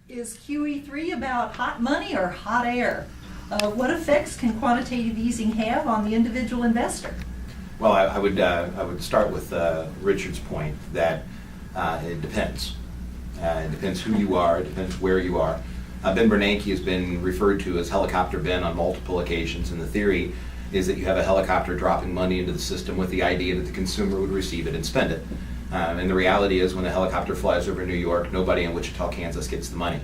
Is QE3 about hot money or hot air? What effects can quantitative easing have on the individual investor? Well, I would start with Richard's point that it depends. It depends who you are. It depends where you are. Ben Bernanke has been referred to as Helicopter Ben on multiple occasions, and the theory is that you have a helicopter dropping money into the system with the idea that the consumer would receive it and spend it. And the reality is, when the helicopter flies over New York, nobody in Wichita, Kansas gets the money.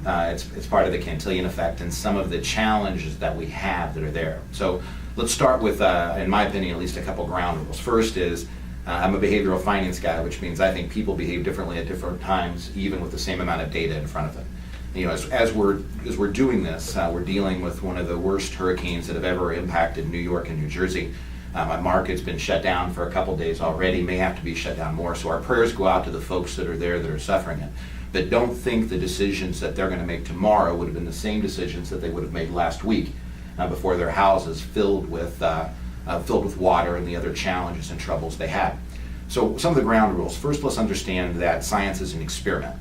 It's part of the Cantillon effect and some of the challenges that we have that are there. So let's start with, in my opinion, at least a couple ground rules. First is, I'm a behavioral finance guy, which means I think people behave differently at different times, even with the same amount of data in front of them. You know, as we're doing this, we're dealing with one of the worst hurricanes that have ever impacted New York and New Jersey. My market's been shut down for a couple days already, may have to be shut down more. So our prayers go out to the folks that are there that are suffering it. But don't think the decisions that they're going to make tomorrow would have been the same decisions that they would have made last week before their houses filled with water and the other challenges and troubles they had. So some of the ground rules. First, let's understand that science is an experiment.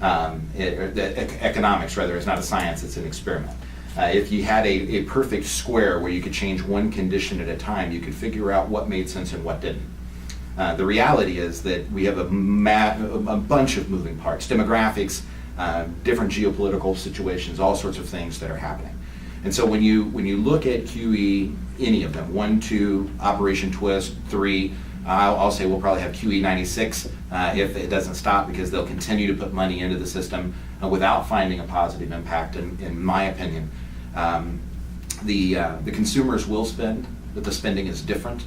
Economics, rather, is not a science, it's an experiment. If you had a perfect square where you could change one condition at a time, you could figure out what made sense and what didn't. The reality is that we have a bunch of moving parts, demographics, different geopolitical situations, all sorts of things that are happening. And so when you look at QE, any of them, 1, 2, Operation Twist, 3, I'll say we'll probably have QE96 if it doesn't stop, because they'll continue to put money into the system without finding a positive impact, in my opinion. The consumers will spend, but the spending is different.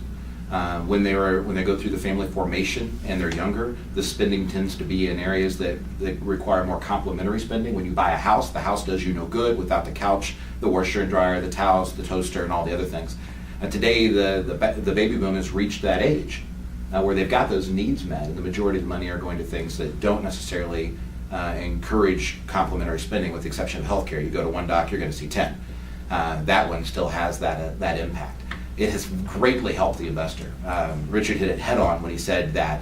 When they go through the family formation and they're younger, the spending tends to be in areas that require more complementary spending. When you buy a house, the house does you no good without the couch, the washer and dryer, the towels, the toaster, and all the other things. Today, the baby boom has reached that age where they've got those needs met, and the majority of the money are going to things that don't necessarily encourage complementary spending, with the exception of healthcare. You go to one doc, you're going to see 10. That one still has that impact. It has greatly helped the investor. Richard hit it head on when he said that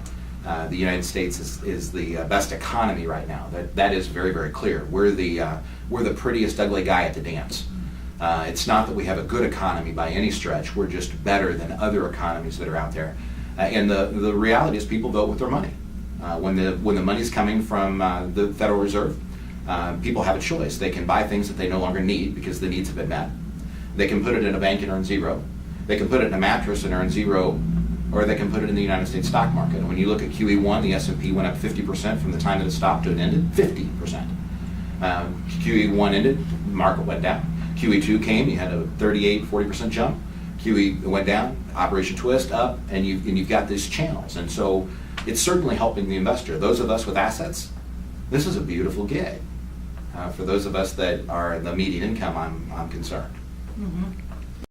the United States is the best economy right now. That is very, very clear. We're the prettiest ugly guy at the dance. It's not that we have a good economy by any stretch. We're just better than other economies that are out there. And the reality is, people vote with their money. When the money's coming from the Federal Reserve, people have a choice. They can buy things that they no longer need because the needs have been met. They can put it in a bank and earn zero. They can put it in a mattress and earn zero, or they can put it in the United States stock market. And when you look at QE1, the S&P went up 50% from the time that it stopped to it ended, 50%. QE1 ended, the market went down. QE2 came, you had a 40% jump. QE went down, Operation Twist up, and you've got these channels. And so it's certainly helping the investor. Those of us with assets, this is a beautiful gig. For those of us that are the median income, I'm concerned. Mm-hmm.